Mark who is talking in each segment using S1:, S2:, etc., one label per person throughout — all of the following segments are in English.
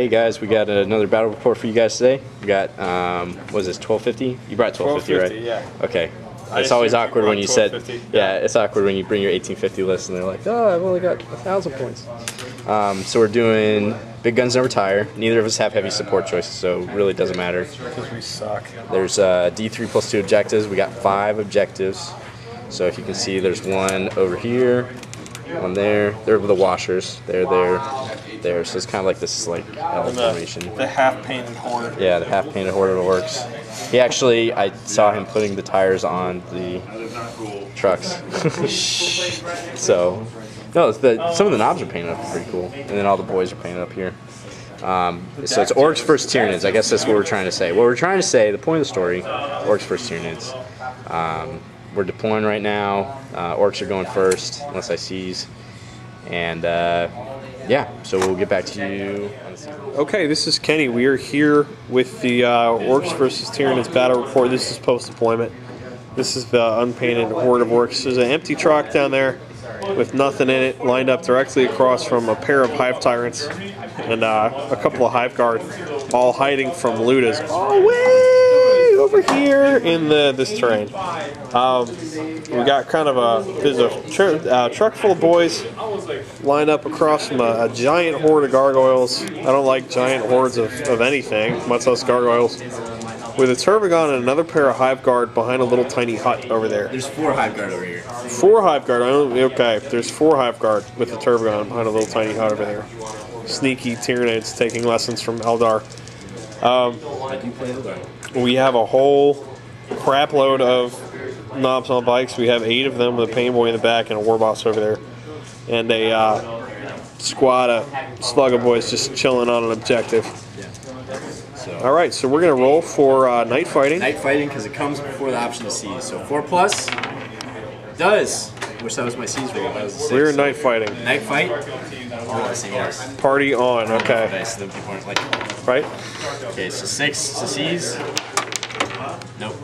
S1: Hey guys, we got another battle report for you guys today. We got, what is this, 1250? You brought 1250, right?
S2: Yeah.
S1: Okay. It's always awkward when you said, yeah, it's awkward when you bring your 1850 list and they're like, oh, I've only got 1,000 points. So we're doing big guns over tire. Neither of us have heavy support choices, so it really doesn't matter.
S2: Because we suck.
S1: There's D3 plus 2 objectives. We got 5 objectives. So if you can see, there's one over here, one there. They're the washers. They're there. So it's kind of like this L formation.
S2: The half-painted horde.
S1: Yeah, the half-painted horde of orcs. He actually, I saw him putting the tires on the trucks. So, no, some of the knobs are painted up pretty cool, and then all the boys are painted up here. So it's Orks versus Tyranids. I guess that's what we're trying to say. What we're trying to say, the point of the story, Orks versus Tyranids. We're deploying right now. Orks are going first, unless I seize. And yeah, so we'll get back to you.
S2: Okay, this is Kenny. We are here with the Orks versus Tyranids battle report. This is post-deployment. This is the unpainted horde of orcs. There's an empty truck down there with nothing in it, lined up directly across from a pair of hive tyrants and a couple of hive guard, all hiding from looters. Oh, way over here in this terrain. We got kind of there's a truck full of boys lined up across from a giant horde of gargoyles. I don't like giant hordes of anything, much less gargoyles. With a Turbogon and another pair of hive guard behind a little tiny hut over there.
S1: There's 4 hive guard over here.
S2: 4 hive guard. Okay, there's 4 hive guard with the Turbogon behind a little tiny hut over there. Sneaky Tyranids taking lessons from Eldar. We have a whole crap load of knobs on bikes. We have 8 of them with a pain boy in the back and a war boss over there, and a squad of slug of boys just chilling on an objective. All right, so we're going to roll for night fighting.
S1: Night fighting, because it comes before the option to seize. So 4+ does. Wish that was my seize roll. That was a 6.
S2: We're night fighting.
S1: Night fight.
S2: Party on. Okay.
S1: Nice. So people aren't like.
S2: Right.
S1: Okay, so 6 to seize. Nope.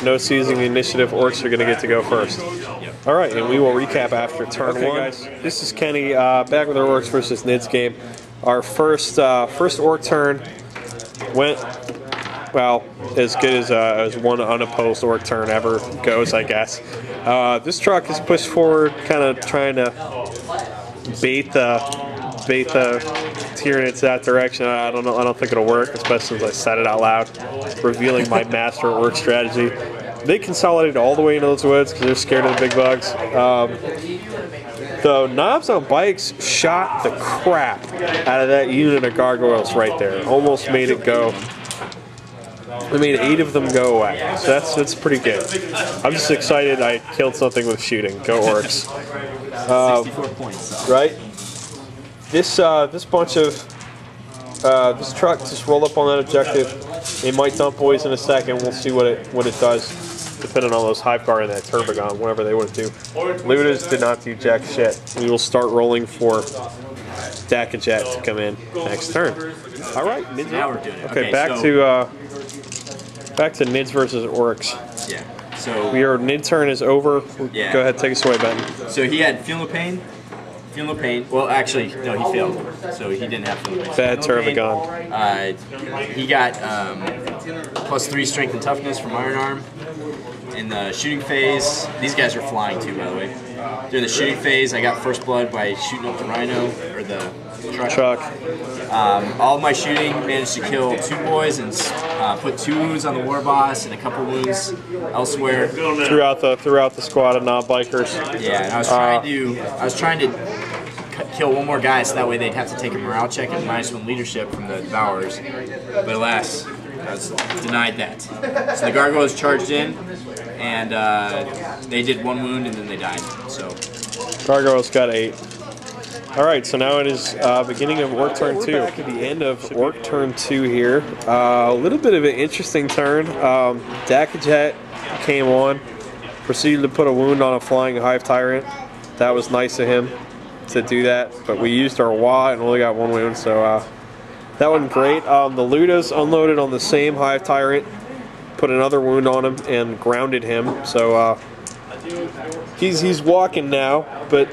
S2: No seizing the initiative. Orcs are going to get to go first.
S1: Yep.
S2: All right, and we will recap after turn 1. Guys, this is Kenny back with our Orcs versus Nids game. Our first orc turn went, well, as good as one unopposed orc turn ever goes, I guess. This truck is pushed forward, kind of trying to bait the Tyranids that direction. I don't know. I don't think it'll work, especially since I said it out loud, revealing my master orc strategy. They consolidated all the way into those woods because they're scared of the big bugs. The knobs on bikes shot the crap out of that unit of gargoyles right there. Almost made it go. I made 8 of them go away. So that's pretty good. I'm just excited I killed something with shooting. Go Orks.
S1: 64 points.
S2: Right? This bunch of this truck just rolled up on that objective. They might dump boys in a second. We'll see what it does, depending on those hive guard and that Turbogon, whatever they want to do. Looters did not do jack shit. We will start rolling for Dakajet to come in next turn. All right, Nids.
S1: Now we're doing it.
S2: Okay, back to Nids versus Orks.
S1: Yeah. So
S2: Your Nid turn is over.
S1: Yeah.
S2: Go ahead, take us away, Ben.
S1: So he had Feel No Pain. Feel No Pain. Well, actually, no, he failed. So he didn't have Feel No Pain.
S2: Bad
S1: Turbogon. He got +3 strength and toughness from Iron Arm. In the shooting phase, these guys are flying too, by the way. During the shooting phase, I got first blood by shooting up the rhino, or the truck. All of my shooting managed to kill 2 boys and put 2 wounds on the war boss and a couple wounds elsewhere.
S2: Throughout the squad of knob bikers.
S1: Yeah, and I was trying to kill one more guy so that way they'd have to take a morale check and -1 leadership from the Devourers. But alas, I was denied that. So the gargoyles charged in, and they did 1 wound and then they died. So
S2: Gargoyles got 8. All right, so now it is beginning of Orc turn 2. Back at the end of Orc turn 2 here. A little bit of an interesting turn. Dakajet came on, proceeded to put a wound on a flying hive tyrant. That was nice of him to do that, but we used our WA and only got 1 wound, so that wasn't great. The Ludas unloaded on the same hive tyrant, put another wound on him, and grounded him. So he's walking now, but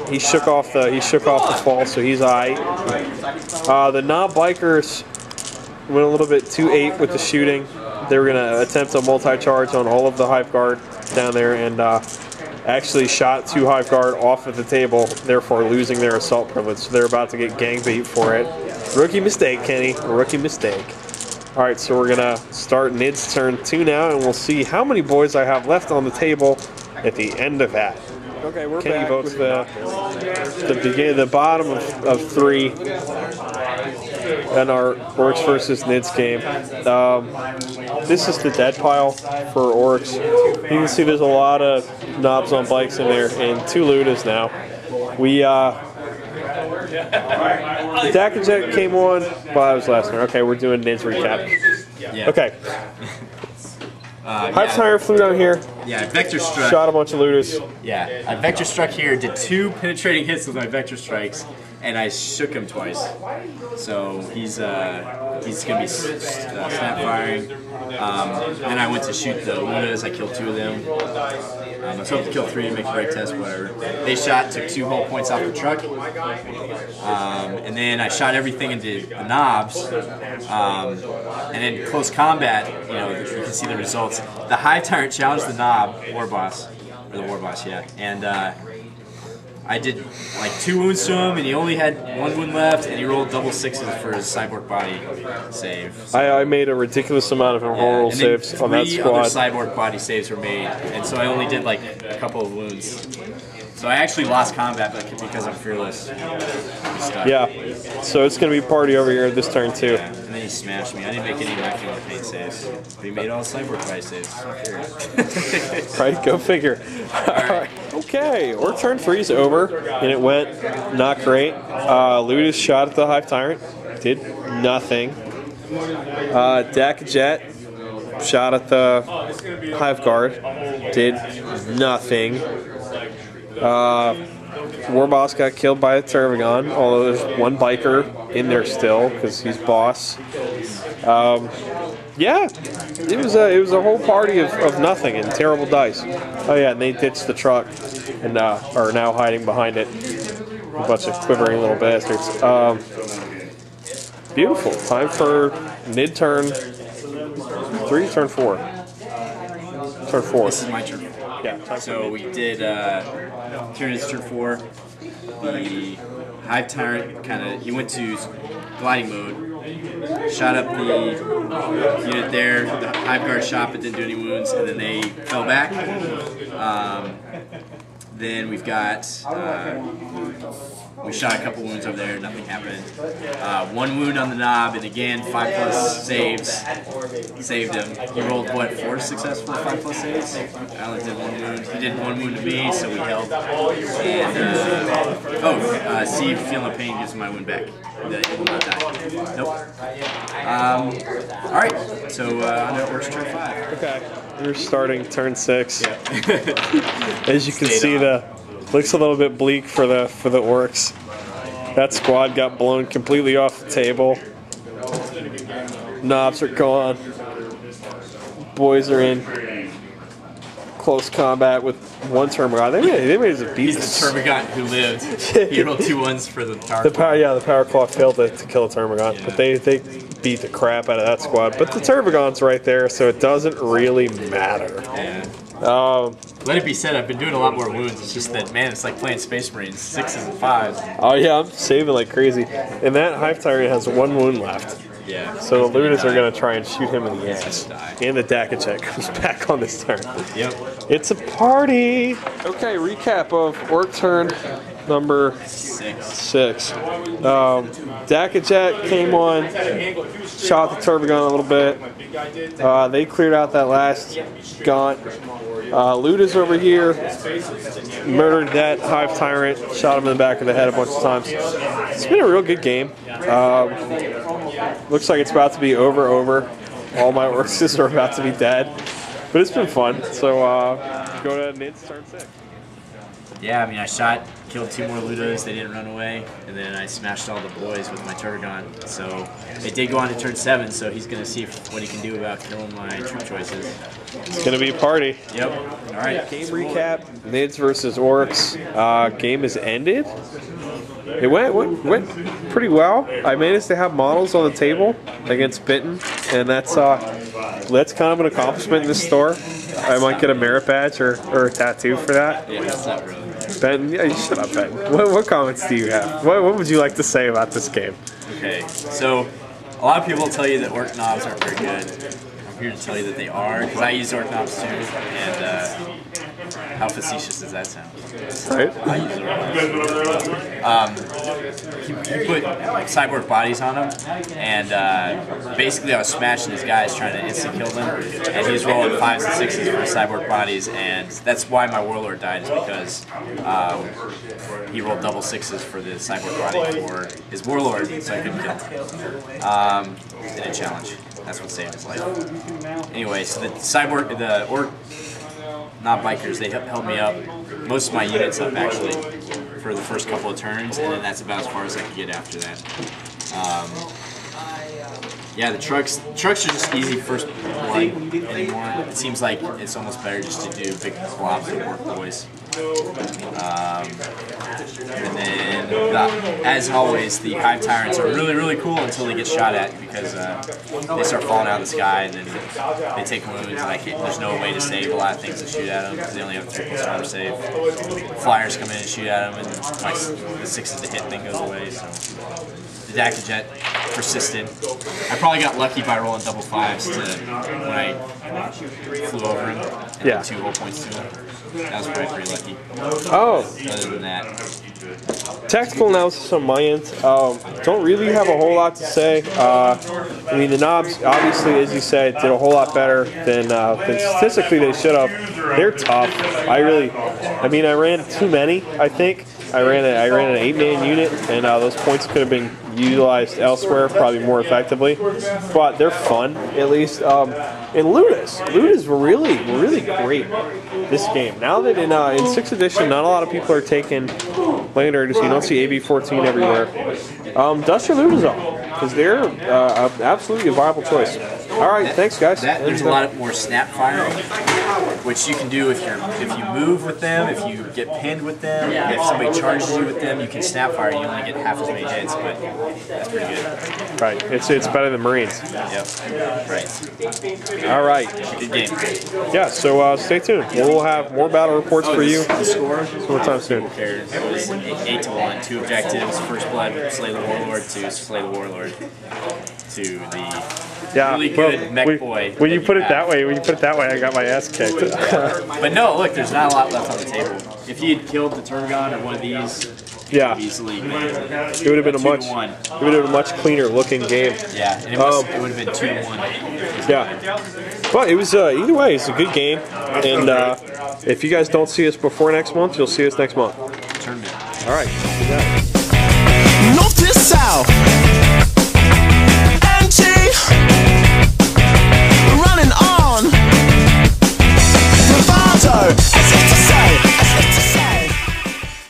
S2: he shook off the fall, so he's alright. The non-bikers went a little bit too 8 with the shooting. They were gonna attempt a multi-charge on all of the Hive Guard down there, and actually shot 2 Hive Guard off of the table, therefore losing their assault privilege. So they're about to get gang bait for it. Rookie mistake, Kenny. Rookie mistake. All right, so we're gonna start Nid's turn 2 now, and we'll see how many boys I have left on the table at the end of that. Okay, we're Kenny back votes the bottom of 3 in our Orks versus Nids game. This is the dead pile for Orks. You can see there's a lot of knobs on bikes in there, and 2 Ludas now. The Dakajet came on. Well, I was last turn. Okay, we're doing Nids recap.
S1: Yeah.
S2: Okay. Hive Tyrant flew down here.
S1: Yeah, Vector Struck.
S2: Shot a bunch of Ludus.
S1: Yeah, I Vector Struck here, did 2 penetrating hits with my Vector Strikes, and I shook him twice. So he's gonna be snap firing. Then I went to shoot the Lunas. I killed 2 of them. I was hoping to kill 3 to make the right test, whatever. They took 2 whole points off the truck. And then I shot everything into the knobs. And then close combat, you know, you can see the results. The Hive Tyrant challenged the knob, War Boss, yeah. And I did like 2 wounds to him, and he only had 1 wound left, and he rolled double 6s for his cyborg body save. So,
S2: I made a ridiculous amount of roll saves on that squad.
S1: 3 other cyborg body saves were made, and so I only did like a couple of wounds. So I actually lost combat because I'm fearless.
S2: Yeah, so it's going to be party over here this turn too.
S1: Yeah. And then he smashed me. I didn't make any Immaculate Pain saves, but he made all cyborg body saves.
S2: Right, go figure. Alright. Okay, or turn 3's over, and it went not great. Ludus shot at the Hive Tyrant, did nothing. Dakajet shot at the Hive Guard, did nothing. War Boss got killed by a Tervigon, although there's 1 biker in there still because he's boss. Yeah, it was a whole party of nothing and terrible dice. Oh yeah, and they ditched the truck and are now hiding behind it. A bunch of quivering little bastards. Beautiful. Time for Nid turn 3, turn 4. Turn 4.
S1: This is my turn.
S2: Yeah.
S1: So we did Tyranids turn 4. The Hive Tyrant he went to gliding mode, shot up the unit there. The Hive Guard shot but didn't do any wounds, and then they fell back. Then we've got we shot a couple wounds over there, nothing happened. 1 wound on the knob, and again 5+ saves saved him. He rolled what, 4 successful 5+ saves? Alan did 1 wound. He did 1 wound to me, so we held. And see feeling the pain gives him my wound back. It will not die. Nope. All right. So on to Orks turn 5.
S2: Okay. We're starting turn 6.
S1: Yeah.
S2: As you can see, looks a little bit bleak for the Orks. That squad got blown completely off the table. Knobs are gone. Boys are in close combat with 1 Termagant. They made it beat.
S1: He's the Termagant who lived. He rolled 2 1s for the power.
S2: The power claw failed to kill a Termagant, yeah. But they beat the crap out of that squad. But the Termagant's right there, so it doesn't really matter.
S1: Yeah. Let it be said, I've been doing a lot more wounds. It's just that, man, it's like playing Space Marines, 6s and 5s.
S2: Oh yeah, I'm saving like crazy. And that Hive Tyrant has 1 wound left.
S1: Yeah.
S2: So the Lunas are going to try and shoot him in the ass. And the Dakajet comes back on this turn.
S1: Yep.
S2: It's a party! Okay, recap of Ork turn number 6. Dakajet came on, shot the Tervigon a little bit. They cleared out that last gaunt. Luda's over here, murdered that Hive Tyrant, shot him in the back of the head a bunch of times. It's been a real good game. Looks like it's about to be over. All my Orks are about to be dead. But it's been fun. So go to Nid's turn 6.
S1: Yeah, I mean, killed 2 more Ludos, they didn't run away, and then I smashed all the boys with my Turgon. So they did go on to turn 7, so he's going to see what he can do about killing my troop choices.
S2: It's going to be a party.
S1: Yep. All right.
S2: Game recap, Nids versus Orks. Game has ended. It went pretty well. I managed to have models on the table against Bitten, and that's kind of an accomplishment in this store. I might get a merit badge or a tattoo for that.
S1: Yeah, that's not really.
S2: Ben, yeah, you shut up, Ben. What comments do you have? What would you like to say about this game?
S1: Okay, so a lot of people tell you that Ork knobs aren't very good. I'm here to tell you that they are, because I use Ork knobs too, and how facetious does that sound?
S2: Right.
S1: I use Ork knobs. He put like cyborg bodies on him, and basically I was smashing his guys trying to instant kill them, and he was rolling 5s and 6s for his cyborg bodies, and that's why my warlord died, is because he rolled double 6s for the cyborg body for his warlord, so I couldn't kill him. In a challenge. That's what saved his life. Anyway, so the Ork knob bikers, they held me up, most of my units up actually, for the first couple of turns, and then that's about as far as I could get after that. Yeah, the trucks are just easy first blood anymore. It seems like it's almost better just to do big blobs of Ork boys. And then, as always, the Hive Tyrants are really, really cool until they get shot at, because they start falling out of the sky, and then they take wounds, and there's no way to save a lot of things to shoot at them, because they only have 3+ armor save. Flyers come in and shoot at them, and the 6s to hit thing goes away. So the Dakajet persisted. I probably got lucky by rolling double 5s when I flew over him, and
S2: yeah.
S1: 2 whole points to him. That was probably pretty lucky.
S2: Oh.
S1: Other than that.
S2: Tactical analysis on my end. Don't really have a whole lot to say. I mean, the knobs, obviously, as you said, did a whole lot better than statistically they should have. They're tough. I ran too many, I think. I ran an 8-man unit, and those points could have been utilized elsewhere, probably more effectively. But they're fun, at least. And Ludas were really great this game. Now that in 6th edition, not a lot of people are taking Landers. You don't see AB-14 everywhere. Dust your Ludas off, because they're absolutely a viable choice. All right, thanks, guys.
S1: There's a lot more snap firing, which you can do if you move with them, if you get pinned with them, if somebody charges you with them, you can snap fire. You only get half as many hits, but that's pretty good.
S2: Right, it's better than Marines.
S1: Yep. Right.
S2: All right.
S1: Good game.
S2: Yeah. So stay tuned. We'll have more battle reports for you.
S1: The score?
S2: Sometime soon.
S1: It was 8-1. 2 objectives: First Blood, slay the Warlord; to slay the Warlord. To the really good mech boy.
S2: When you put it that way, I got my ass kicked.
S1: But no, look, there's not a lot left on the table. If he had killed the Turgon or one of these, easily,
S2: it would have been a much cleaner looking game.
S1: Yeah, and it would have been 2-1.
S2: Yeah, but it was either way, it's a good game. And if you guys don't see us before next month, you'll see us next month.
S1: Tournament.
S2: All right.
S3: North to south.